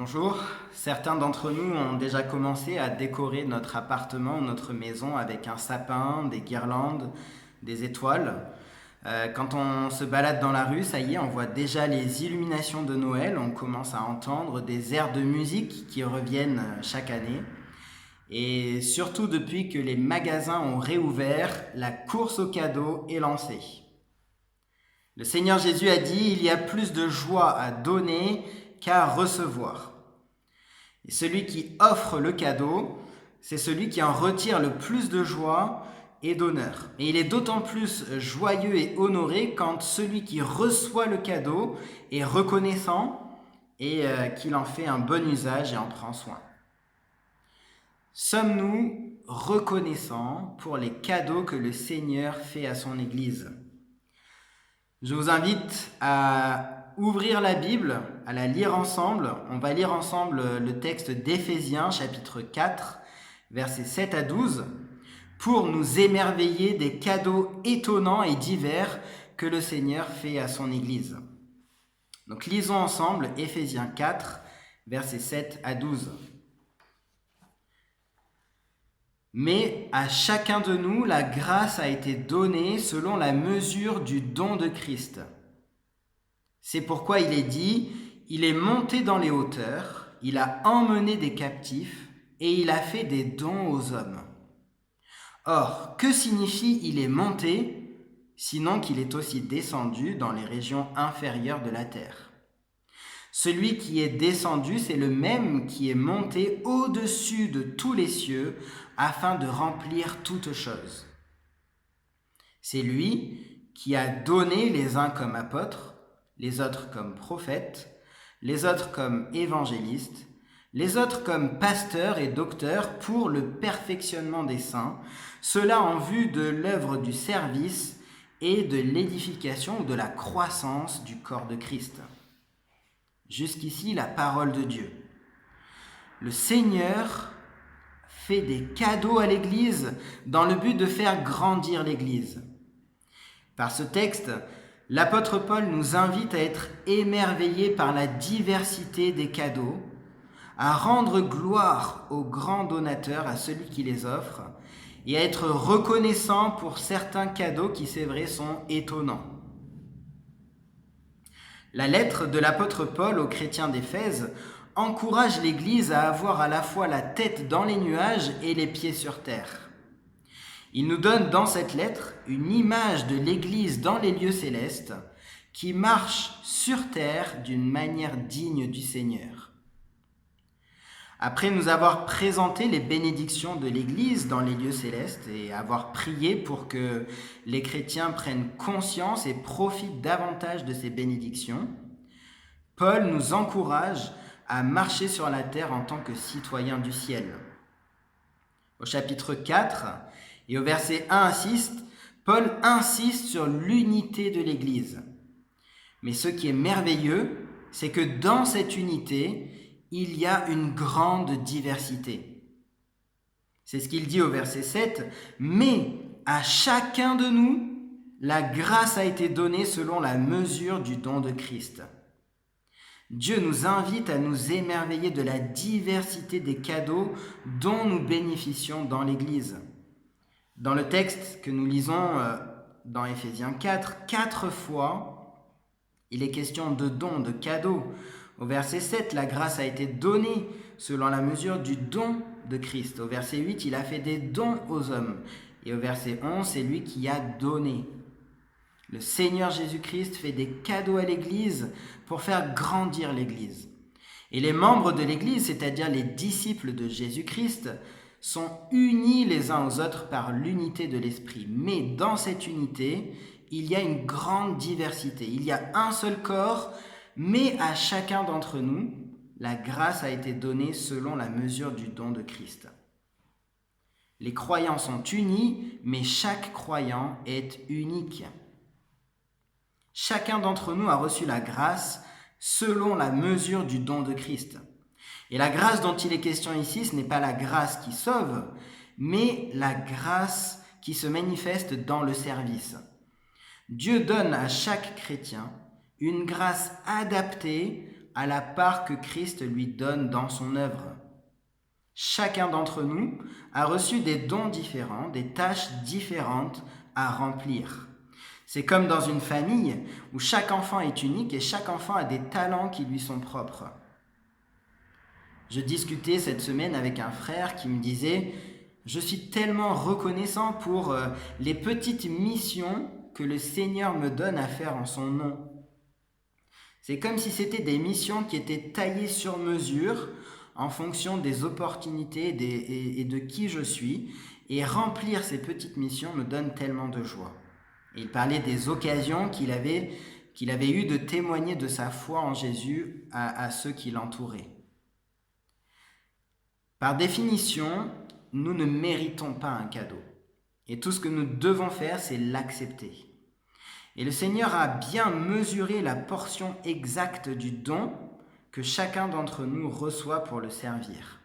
Bonjour, certains d'entre nous ont déjà commencé à décorer notre appartement, notre maison avec un sapin, des guirlandes, des étoiles. Quand on se balade dans la rue, ça y est, on voit déjà les illuminations de Noël, on commence à entendre des airs de musique qui reviennent chaque année. Et surtout depuis que les magasins ont réouvert, la course aux cadeaux est lancée. Le Seigneur Jésus a dit, il y a plus de joie à donner qu'à recevoir. Et celui qui offre le cadeau, c'est celui qui en retire le plus de joie et d'honneur. Et il est d'autant plus joyeux et honoré quand celui qui reçoit le cadeau est reconnaissant et qu'il en fait un bon usage et en prend soin. Sommes-nous reconnaissants pour les cadeaux que le Seigneur fait à son Église ? Je vous invite à ouvrir la Bible, à la lire ensemble. On va lire ensemble le texte d'Éphésiens, chapitre 4, versets 7 à 12, pour nous émerveiller des cadeaux étonnants et divers que le Seigneur fait à son Église. Donc lisons ensemble Éphésiens 4, versets 7 à 12. Mais à chacun de nous, la grâce a été donnée selon la mesure du don de Christ. C'est pourquoi il est dit, il est monté dans les hauteurs, il a emmené des captifs et il a fait des dons aux hommes. Or, que signifie il est monté, sinon qu'il est aussi descendu dans les régions inférieures de la terre ? Celui qui est descendu, c'est le même qui est monté au-dessus de tous les cieux afin de remplir toutes choses. C'est lui qui a donné les uns comme apôtres, les autres comme prophètes, les autres comme évangélistes, les autres comme pasteurs et docteurs pour le perfectionnement des saints, cela en vue de l'œuvre du service et de l'édification ou de la croissance du corps de Christ. Jusqu'ici, la parole de Dieu. Le Seigneur fait des cadeaux à l'Église dans le but de faire grandir l'Église. Par ce texte, l'apôtre Paul nous invite à être émerveillés par la diversité des cadeaux, à rendre gloire au grand donateur, à celui qui les offre, et à être reconnaissant pour certains cadeaux qui, c'est vrai, sont étonnants. La lettre de l'apôtre Paul aux chrétiens d'Éphèse encourage l'Église à avoir à la fois la tête dans les nuages et les pieds sur terre. Il nous donne dans cette lettre une image de l'Église dans les lieux célestes qui marche sur terre d'une manière digne du Seigneur. Après nous avoir présenté les bénédictions de l'Église dans les lieux célestes et avoir prié pour que les chrétiens prennent conscience et profitent davantage de ces bénédictions, Paul nous encourage à marcher sur la terre en tant que citoyens du ciel. Au chapitre 4 et au verset 1 à 6, Paul insiste sur l'unité de l'Église. Mais ce qui est merveilleux, c'est que dans cette unité, il y a une grande diversité. C'est ce qu'il dit au verset 7, « Mais à chacun de nous, la grâce a été donnée selon la mesure du don de Christ. » Dieu nous invite à nous émerveiller de la diversité des cadeaux dont nous bénéficions dans l'Église. Dans le texte que nous lisons dans Éphésiens 4, 4 fois, il est question de dons, de cadeaux. Au verset 7, la grâce a été donnée selon la mesure du don de Christ. Au verset 8, il a fait des dons aux hommes. Et au verset 11, c'est lui qui a donné. Le Seigneur Jésus-Christ fait des cadeaux à l'Église pour faire grandir l'Église. Et les membres de l'Église, c'est-à-dire les disciples de Jésus-Christ, sont unis les uns aux autres par l'unité de l'Esprit. Mais dans cette unité, il y a une grande diversité. Il y a un seul corps, mais à chacun d'entre nous, la grâce a été donnée selon la mesure du don de Christ. Les croyants sont unis, mais chaque croyant est unique. Chacun d'entre nous a reçu la grâce selon la mesure du don de Christ. Et la grâce dont il est question ici, ce n'est pas la grâce qui sauve, mais la grâce qui se manifeste dans le service. Dieu donne à chaque chrétien une grâce adaptée à la part que Christ lui donne dans son œuvre. Chacun d'entre nous a reçu des dons différents, des tâches différentes à remplir. C'est comme dans une famille où chaque enfant est unique et chaque enfant a des talents qui lui sont propres. Je discutais cette semaine avec un frère qui me disait « Je suis tellement reconnaissant pour les petites missions que le Seigneur me donne à faire en son nom. » C'est comme si c'était des missions qui étaient taillées sur mesure en fonction des opportunités et de qui je suis. Et remplir ces petites missions me donne tellement de joie. Et il parlait des occasions qu'il avait eues de témoigner de sa foi en Jésus à ceux qui l'entouraient. Par définition, nous ne méritons pas un cadeau. Et tout ce que nous devons faire, c'est l'accepter. Et le Seigneur a bien mesuré la portion exacte du don que chacun d'entre nous reçoit pour le servir.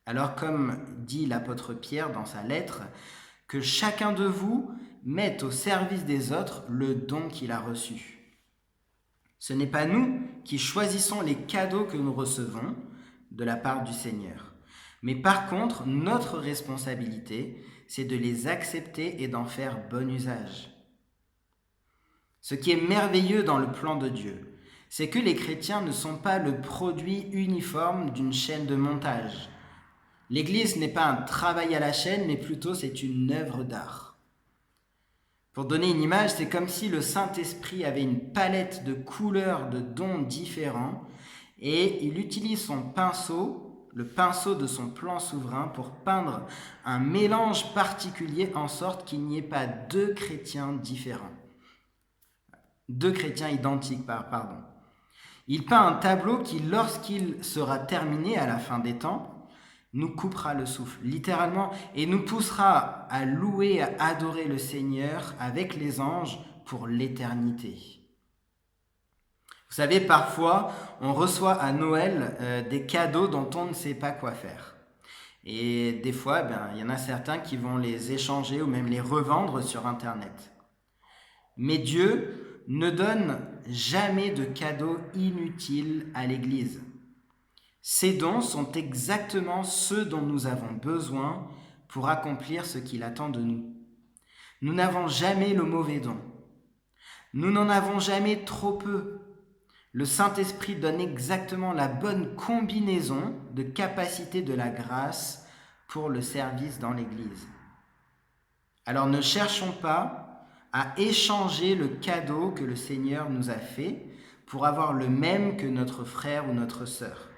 Alors, comme dit l'apôtre Pierre dans sa lettre, que chacun de vous mette au service des autres le don qu'il a reçu. Ce n'est pas nous qui choisissons les cadeaux que nous recevons de la part du Seigneur. Mais par contre, notre responsabilité, c'est de les accepter et d'en faire bon usage. Ce qui est merveilleux dans le plan de Dieu, c'est que les chrétiens ne sont pas le produit uniforme d'une chaîne de montage. L'Église n'est pas un travail à la chaîne, mais plutôt c'est une œuvre d'art. Pour donner une image, c'est comme si le Saint-Esprit avait une palette de couleurs, de dons différents, et il utilise son pinceau, le pinceau de son plan souverain, pour peindre un mélange particulier en sorte qu'il n'y ait pas deux chrétiens différents. Deux chrétiens identiques, pardon. Il peint un tableau qui, lorsqu'il sera terminé à la fin des temps, nous coupera le souffle, littéralement, et nous poussera à louer, à adorer le Seigneur avec les anges pour l'éternité. Vous savez, parfois, on reçoit à Noël des cadeaux dont on ne sait pas quoi faire. Et des fois, il y en a certains qui vont les échanger ou même les revendre sur Internet. Mais Dieu ne donne jamais de cadeaux inutiles à l'Église. Ces dons sont exactement ceux dont nous avons besoin pour accomplir ce qu'il attend de nous. Nous n'avons jamais le mauvais don. Nous n'en avons jamais trop peu. Le Saint-Esprit donne exactement la bonne combinaison de capacités de la grâce pour le service dans l'Église. Alors ne cherchons pas à échanger le cadeau que le Seigneur nous a fait pour avoir le même que notre frère ou notre sœur.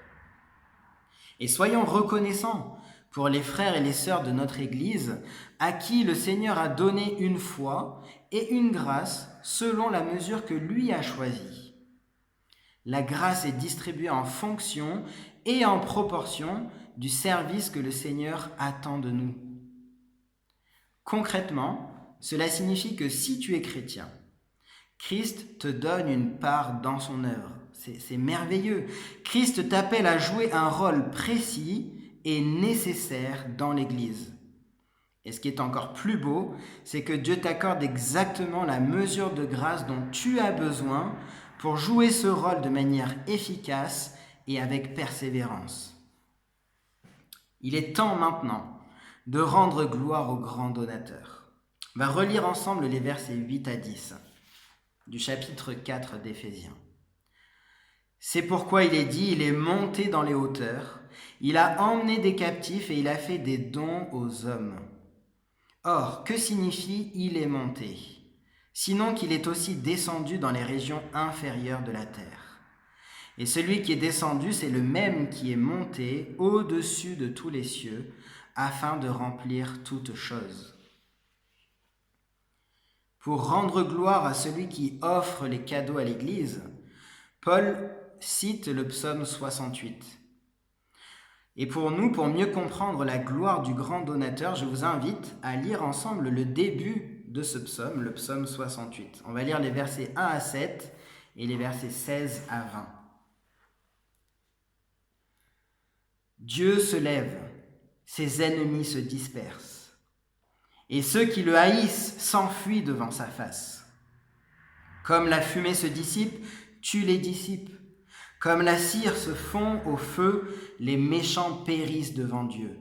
Et soyons reconnaissants pour les frères et les sœurs de notre Église à qui le Seigneur a donné une foi et une grâce selon la mesure que lui a choisie. La grâce est distribuée en fonction et en proportion du service que le Seigneur attend de nous. Concrètement, cela signifie que si tu es chrétien, Christ te donne une part dans son œuvre. C'est merveilleux. Christ t'appelle à jouer un rôle précis et nécessaire dans l'Église. Et ce qui est encore plus beau, c'est que Dieu t'accorde exactement la mesure de grâce dont tu as besoin pour jouer ce rôle de manière efficace et avec persévérance. Il est temps maintenant de rendre gloire au grand donateur. On va relire ensemble les versets 8 à 10 du chapitre 4 d'Éphésiens. C'est pourquoi il est dit, il est monté dans les hauteurs, il a emmené des captifs et il a fait des dons aux hommes. Or, que signifie il est monté ? Sinon qu'il est aussi descendu dans les régions inférieures de la terre. Et celui qui est descendu, c'est le même qui est monté au-dessus de tous les cieux, afin de remplir toutes choses. Pour rendre gloire à celui qui offre les cadeaux à l'Église, Paul cite le psaume 68. Et pour nous, pour mieux comprendre la gloire du grand donateur, je vous invite à lire ensemble le début de ce psaume, le psaume 68. On va lire les versets 1 à 7 et les versets 16 à 20. Dieu se lève, ses ennemis se dispersent, et ceux qui le haïssent s'enfuient devant sa face. Comme la fumée se dissipe, tu les dissipes. Comme la cire se fond au feu, les méchants périssent devant Dieu.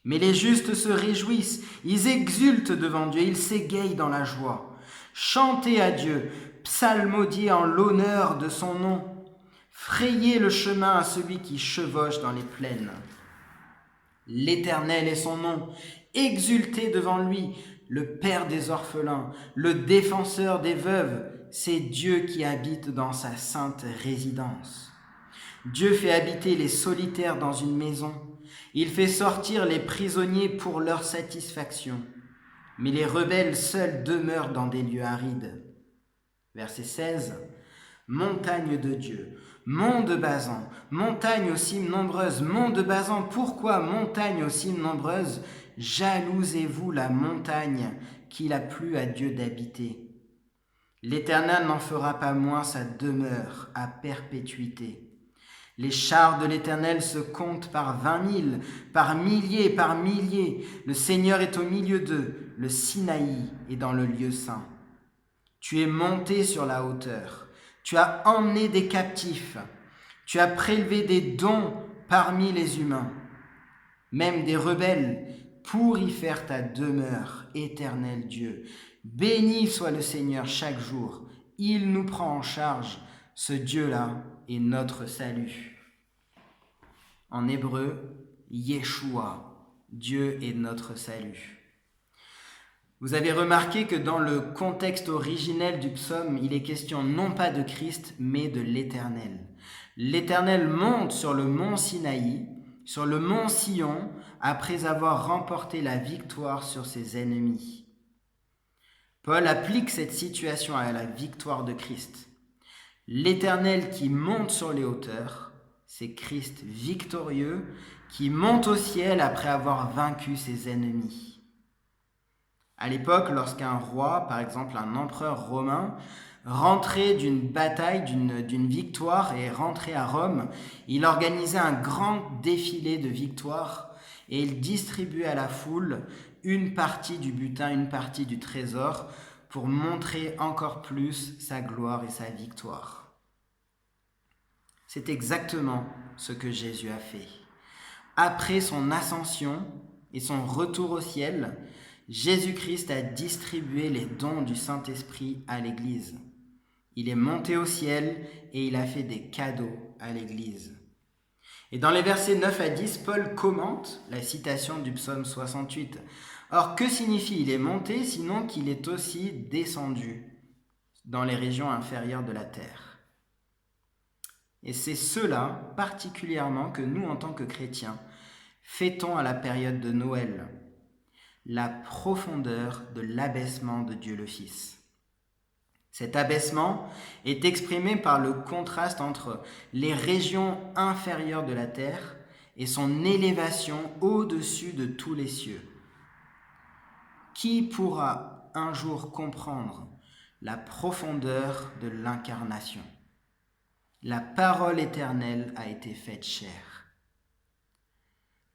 Mais les justes se réjouissent, ils exultent devant Dieu, ils s'égayent dans la joie. Chantez à Dieu, psalmodiez en l'honneur de son nom. Frayez le chemin à celui qui chevauche dans les plaines. L'Éternel est son nom, exultez devant lui, le Père des orphelins, le défenseur des veuves, c'est Dieu qui habite dans sa sainte résidence. Dieu fait habiter les solitaires dans une maison, il fait sortir les prisonniers pour leur satisfaction, mais les rebelles seuls demeurent dans des lieux arides. Verset 16. Montagne de Dieu, mont de Bazan, montagne aux cimes nombreuses, mont de Bazan, pourquoi montagne aux cimes nombreuses? Jalousez-vous la montagne qu'il a plu à Dieu d'habiter. L'Éternel n'en fera pas moins sa demeure à perpétuité. Les chars de l'Éternel se comptent par 20 000, par milliers, par milliers. Le Seigneur est au milieu d'eux, le Sinaï est dans le lieu saint. Tu es monté sur la hauteur, tu as emmené des captifs, tu as prélevé des dons parmi les humains, même des rebelles, pour y faire ta demeure, éternel Dieu. Béni soit le Seigneur chaque jour, il nous prend en charge, ce Dieu-là est notre salut. En hébreu, Yeshua, Dieu est notre salut. Vous avez remarqué que dans le contexte originel du psaume, il est question non pas de Christ, mais de l'Éternel. L'Éternel monte sur le mont Sinaï, sur le mont Sion, après avoir remporté la victoire sur ses ennemis. Paul applique cette situation à la victoire de Christ. L'Éternel qui monte sur les hauteurs, c'est Christ victorieux qui monte au ciel après avoir vaincu ses ennemis. À l'époque, lorsqu'un roi, par exemple un empereur romain, rentrait d'une bataille, d'une victoire et rentrait à Rome, il organisait un grand défilé de victoires et il distribuait à la foule une partie du butin, une partie du trésor pour montrer encore plus sa gloire et sa victoire. C'est exactement ce que Jésus a fait. Après son ascension et son retour au ciel, Jésus-Christ a distribué les dons du Saint-Esprit à l'Église. Il est monté au ciel et il a fait des cadeaux à l'Église. Et dans les versets 9 à 10, Paul commente la citation du psaume 68. Or, que signifie il est monté, sinon qu'il est aussi descendu dans les régions inférieures de la terre? Et c'est cela particulièrement que nous, en tant que chrétiens, fêtons à la période de Noël. La profondeur de l'abaissement de Dieu le Fils. Cet abaissement est exprimé par le contraste entre les régions inférieures de la terre et son élévation au-dessus de tous les cieux. Qui pourra un jour comprendre la profondeur de l'incarnation? La parole éternelle a été faite chair.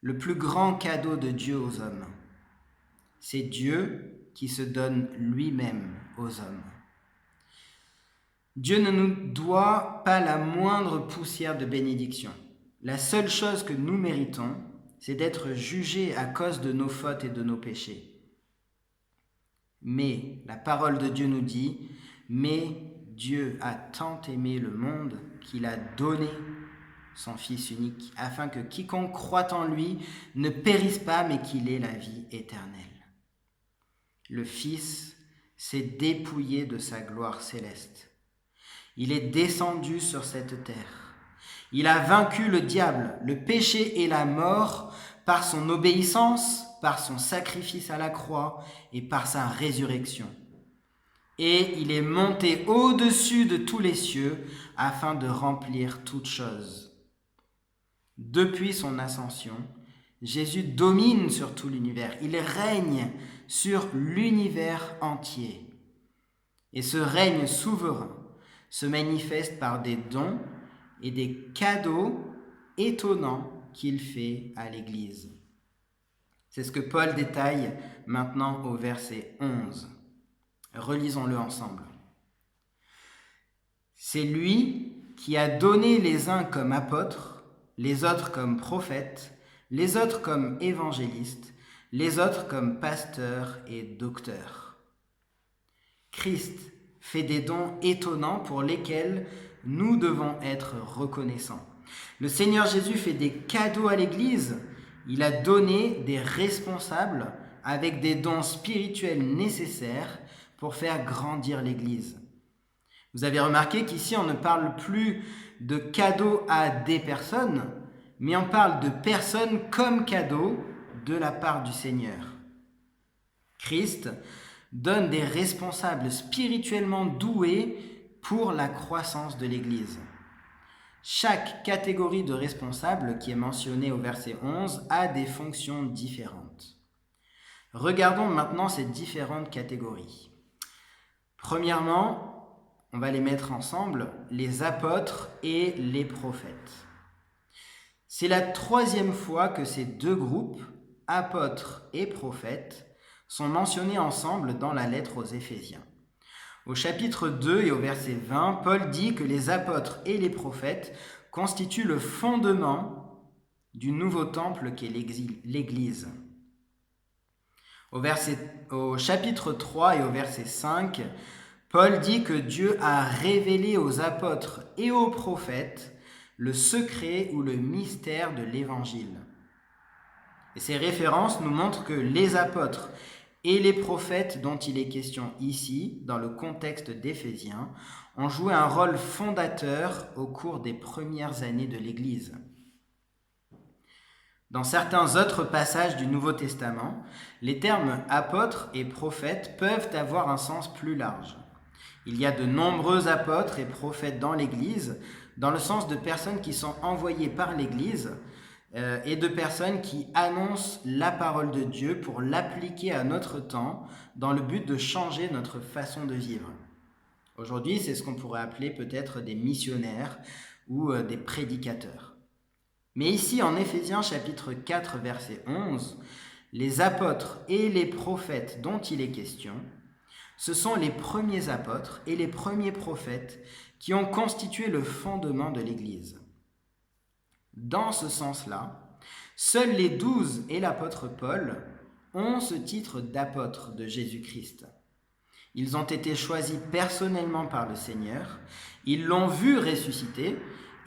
Le plus grand cadeau de Dieu aux hommes, c'est Dieu qui se donne lui-même aux hommes. Dieu ne nous doit pas la moindre poussière de bénédiction. La seule chose que nous méritons, c'est d'être jugés à cause de nos fautes et de nos péchés. Mais la parole de Dieu nous dit, mais Dieu a tant aimé le monde qu'il a donné son Fils unique, afin que quiconque croit en lui ne périsse pas, mais qu'il ait la vie éternelle. Le Fils s'est dépouillé de sa gloire céleste. Il est descendu sur cette terre. Il a vaincu le diable, le péché et la mort par son obéissance, par son sacrifice à la croix et par sa résurrection. Et il est monté au-dessus de tous les cieux afin de remplir toutes choses. Depuis son ascension, Jésus domine sur tout l'univers. Il règne sur l'univers entier. Et ce règne souverain se manifeste par des dons et des cadeaux étonnants qu'il fait à l'Église. C'est ce que Paul détaille maintenant au verset 11. Relisons-le ensemble. C'est lui qui a donné les uns comme apôtres, les autres comme prophètes, les autres comme évangélistes, les autres comme pasteurs et docteurs. Christ fait des dons étonnants pour lesquels nous devons être reconnaissants. Le Seigneur Jésus fait des cadeaux à l'Église. Il a donné des responsables avec des dons spirituels nécessaires pour faire grandir l'Église. Vous avez remarqué qu'ici, on ne parle plus de cadeaux à des personnes, mais on parle de personnes comme cadeaux de la part du Seigneur. Christ donne des responsables spirituellement doués pour la croissance de l'Église. Chaque catégorie de responsables qui est mentionnée au verset 11 a des fonctions différentes. Regardons maintenant ces différentes catégories. Premièrement, on va les mettre ensemble, les apôtres et les prophètes. C'est la 3e fois que ces deux groupes, apôtres et prophètes, sont mentionnés ensemble dans la lettre aux Éphésiens. Au chapitre 2 et au verset 20, Paul dit que les apôtres et les prophètes constituent le fondement du nouveau temple qu'est l'Église. Au chapitre 3 et au verset 5, Paul dit que Dieu a révélé aux apôtres et aux prophètes le secret ou le mystère de l'Évangile. Et ces références nous montrent que les apôtres et les prophètes dont il est question ici, dans le contexte d'Éphésiens, ont joué un rôle fondateur au cours des premières années de l'Église. Dans certains autres passages du Nouveau Testament, les termes apôtres et prophètes peuvent avoir un sens plus large. Il y a de nombreux apôtres et prophètes dans l'Église, dans le sens de personnes qui sont envoyées par l'Église et de personnes qui annoncent la parole de Dieu pour l'appliquer à notre temps dans le but de changer notre façon de vivre. Aujourd'hui, c'est ce qu'on pourrait appeler peut-être des missionnaires ou des prédicateurs. Mais ici, en Éphésiens chapitre 4, verset 11, les apôtres et les prophètes dont il est question, ce sont les premiers apôtres et les premiers prophètes qui ont constitué le fondement de l'Église. Dans ce sens-là, seuls les 12 et l'apôtre Paul ont ce titre d'apôtre de Jésus-Christ. Ils ont été choisis personnellement par le Seigneur, ils l'ont vu ressusciter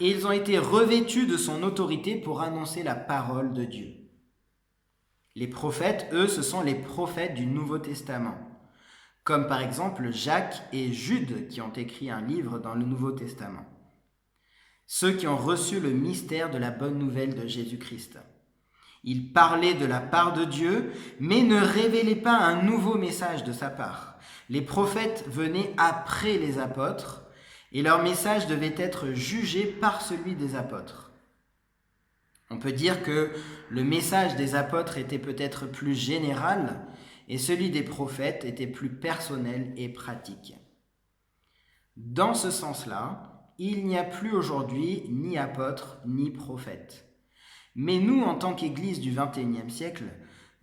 et ils ont été revêtus de son autorité pour annoncer la parole de Dieu. Les prophètes, eux, ce sont les prophètes du Nouveau Testament, comme par exemple Jacques et Jude qui ont écrit un livre dans le Nouveau Testament. Ceux qui ont reçu le mystère de la bonne nouvelle de Jésus-Christ. Ils parlaient de la part de Dieu, mais ne révélaient pas un nouveau message de sa part. Les prophètes venaient après les apôtres, et leur message devait être jugé par celui des apôtres. On peut dire que le message des apôtres était peut-être plus général, et celui des prophètes était plus personnel et pratique. Dans ce sens-là, il n'y a plus aujourd'hui ni apôtres ni prophètes. Mais nous, en tant qu'Église du XXIe siècle,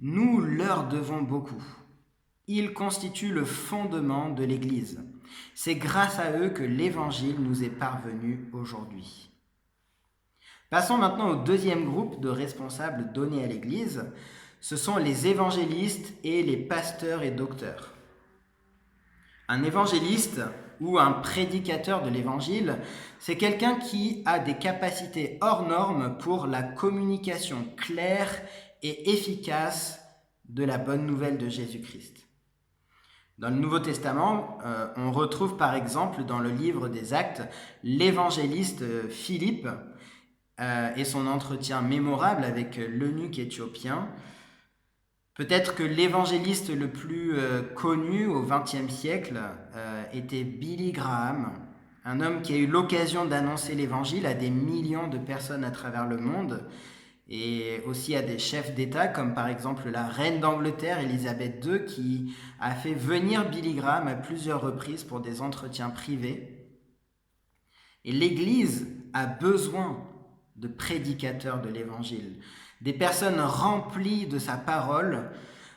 nous leur devons beaucoup. Ils constituent le fondement de l'Église. C'est grâce à eux que l'Évangile nous est parvenu aujourd'hui. Passons maintenant au deuxième groupe de responsables donnés à l'Église. Ce sont les évangélistes et les pasteurs et docteurs. Un évangéliste ou un prédicateur de l'Évangile, c'est quelqu'un qui a des capacités hors normes pour la communication claire et efficace de la bonne nouvelle de Jésus-Christ. Dans le Nouveau Testament, on retrouve par exemple dans le livre des Actes l'évangéliste Philippe et son entretien mémorable avec l'eunuque éthiopien. Peut-être que l'évangéliste le plus connu au XXe siècle était Billy Graham, un homme qui a eu l'occasion d'annoncer l'évangile à des millions de personnes à travers le monde et aussi à des chefs d'État comme par exemple la reine d'Angleterre, Élisabeth II, qui a fait venir Billy Graham à plusieurs reprises pour des entretiens privés. Et l'Église a besoin de prédicateurs de l'Évangile, des personnes remplies de sa parole,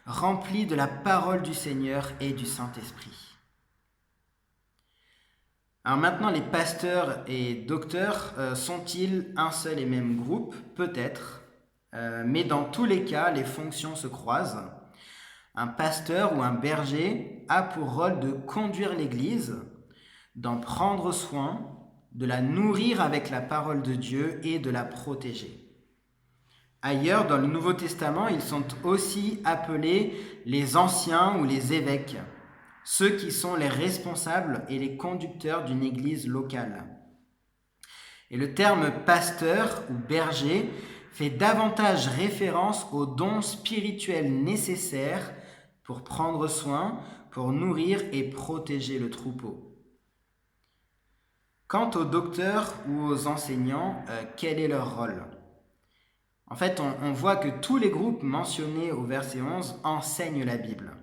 remplies de la parole du Seigneur et du Saint-Esprit. Alors maintenant, les pasteurs et docteurs sont-ils un seul et même groupe? Peut-être, mais dans tous les cas, les fonctions se croisent. Un pasteur ou un berger a pour rôle de conduire l'Église, d'en prendre soin, de la nourrir avec la parole de Dieu et de la protéger. Ailleurs, dans le Nouveau Testament, ils sont aussi appelés les anciens ou les évêques, ceux qui sont les responsables et les conducteurs d'une église locale. Et le terme pasteur ou berger fait davantage référence aux dons spirituels nécessaires pour prendre soin, pour nourrir et protéger le troupeau. Quant aux docteurs ou aux enseignants, quel est leur rôle? En fait, on voit que tous les groupes mentionnés au verset 11 enseignent la Bible.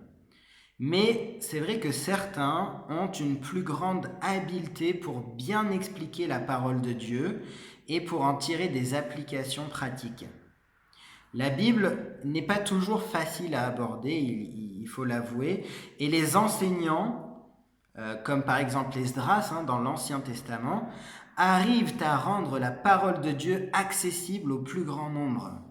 Mais c'est vrai que certains ont une plus grande habileté pour bien expliquer la parole de Dieu et pour en tirer des applications pratiques. La Bible n'est pas toujours facile à aborder, il faut l'avouer, et les enseignants, comme par exemple Esdras dans l'Ancien Testament, arrivent à rendre la parole de Dieu accessible au plus grand nombre.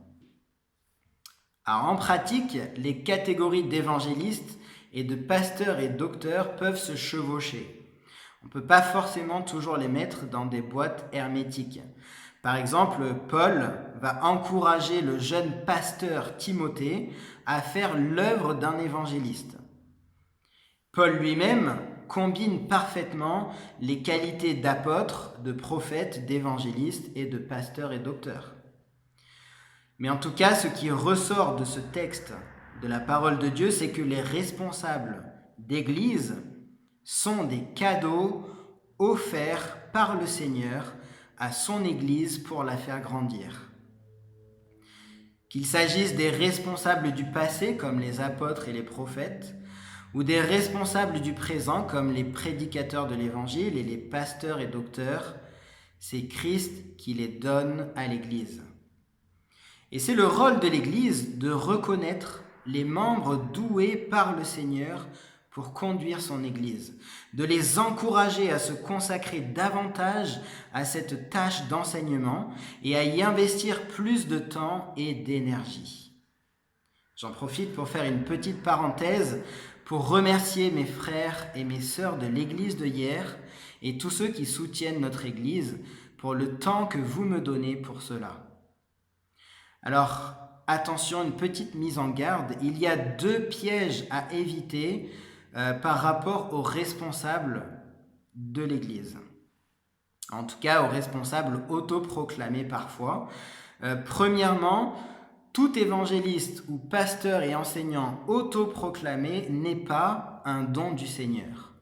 Alors, en pratique, les catégories d'évangélistes et de pasteurs et docteurs peuvent se chevaucher. On ne peut pas forcément toujours les mettre dans des boîtes hermétiques. Par exemple, Paul va encourager le jeune pasteur Timothée à faire l'œuvre d'un évangéliste. Paul lui-même combine parfaitement les qualités d'apôtre, de prophète, d'évangéliste et de pasteur et docteur. Mais en tout cas, ce qui ressort de ce texte de la parole de Dieu, c'est que les responsables d'église sont des cadeaux offerts par le Seigneur à son église pour la faire grandir. Qu'il s'agisse des responsables du passé, comme les apôtres et les prophètes, ou des responsables du présent, comme les prédicateurs de l'Évangile et les pasteurs et docteurs, c'est Christ qui les donne à l'Église. Et c'est le rôle de l'Église de reconnaître les membres doués par le Seigneur pour conduire son Église, de les encourager à se consacrer davantage à cette tâche d'enseignement et à y investir plus de temps et d'énergie. J'en profite pour faire une petite parenthèse pour remercier mes frères et mes sœurs de l'Église de hier et tous ceux qui soutiennent notre Église pour le temps que vous me donnez pour cela. Alors, attention, une petite mise en garde, il y a 2 pièges à éviter par rapport aux responsables de l'Église. En tout cas, aux responsables autoproclamés parfois. Premièrement, tout évangéliste ou pasteur et enseignant autoproclamé n'est pas un don du Seigneur.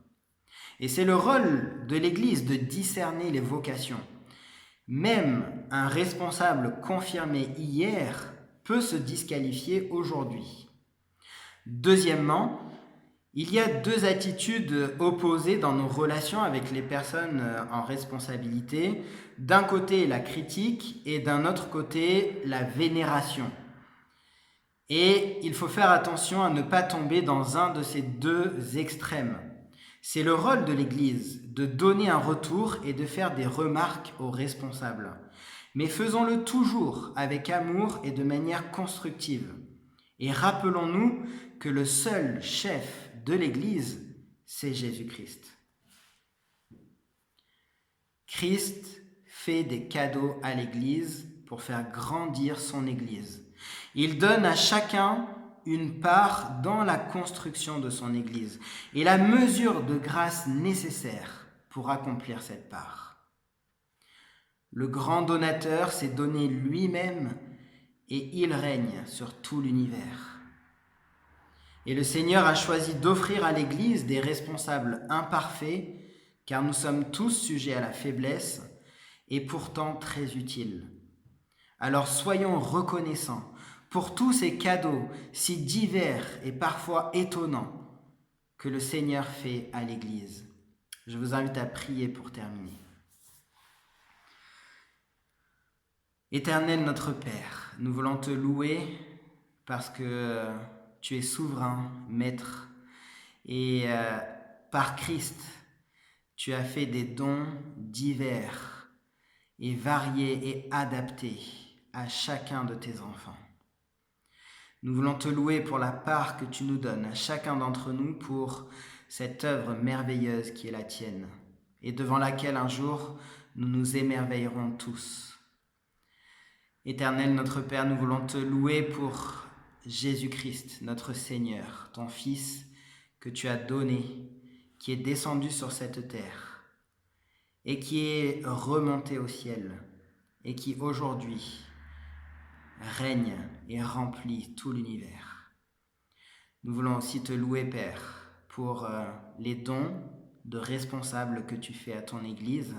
Et c'est le rôle de l'Église de discerner les vocations. Même un responsable confirmé hier peut se disqualifier aujourd'hui. Deuxièmement, il y a 2 attitudes opposées dans nos relations avec les personnes en responsabilité. D'un côté, la critique et d'un autre côté, la vénération. Et il faut faire attention à ne pas tomber dans un de ces 2 extrêmes. C'est le rôle de l'Église de donner un retour et de faire des remarques aux responsables. Mais faisons-le toujours avec amour et de manière constructive. Et rappelons-nous que le seul chef de l'Église, c'est Jésus-Christ. Christ fait des cadeaux à l'Église pour faire grandir son Église. Il donne à chacun une part dans la construction de son Église et la mesure de grâce nécessaire pour accomplir cette part. Le grand donateur s'est donné lui-même et il règne sur tout l'univers. Et le Seigneur a choisi d'offrir à l'Église des responsables imparfaits, car nous sommes tous sujets à la faiblesse et pourtant très utiles. Alors soyons reconnaissants pour tous ces cadeaux si divers et parfois étonnants que le Seigneur fait à l'Église. Je vous invite à prier pour terminer. Éternel notre Père, nous voulons te louer parce que tu es souverain, maître, et par Christ, Tu as fait des dons divers et variés et adaptés à chacun de tes enfants. Nous voulons te louer pour la part que tu nous donnes à chacun d'entre nous pour cette œuvre merveilleuse qui est la tienne et devant laquelle un jour nous nous émerveillerons tous. Éternel notre Père, nous voulons te louer pour Jésus-Christ, notre Seigneur, ton Fils que tu as donné, qui est descendu sur cette terre et qui est remonté au ciel et qui aujourd'hui règne et remplit tout l'univers. Nous voulons aussi te louer, Père, pour les dons de responsables que tu fais à ton Église,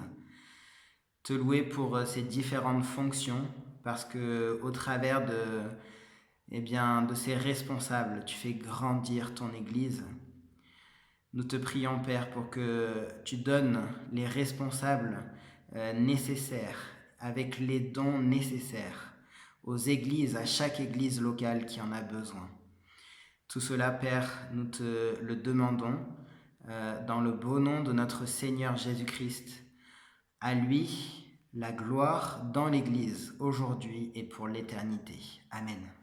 te louer pour ces différentes fonctions, parce que au travers de ces responsables, tu fais grandir ton Église. Nous te prions, Père, pour que tu donnes les responsables nécessaires, avec les dons nécessaires, aux églises, à chaque église locale qui en a besoin. Tout cela, Père, nous te le demandons dans le beau nom de notre Seigneur Jésus-Christ. À lui, la gloire dans l'Église, aujourd'hui et pour l'éternité. Amen.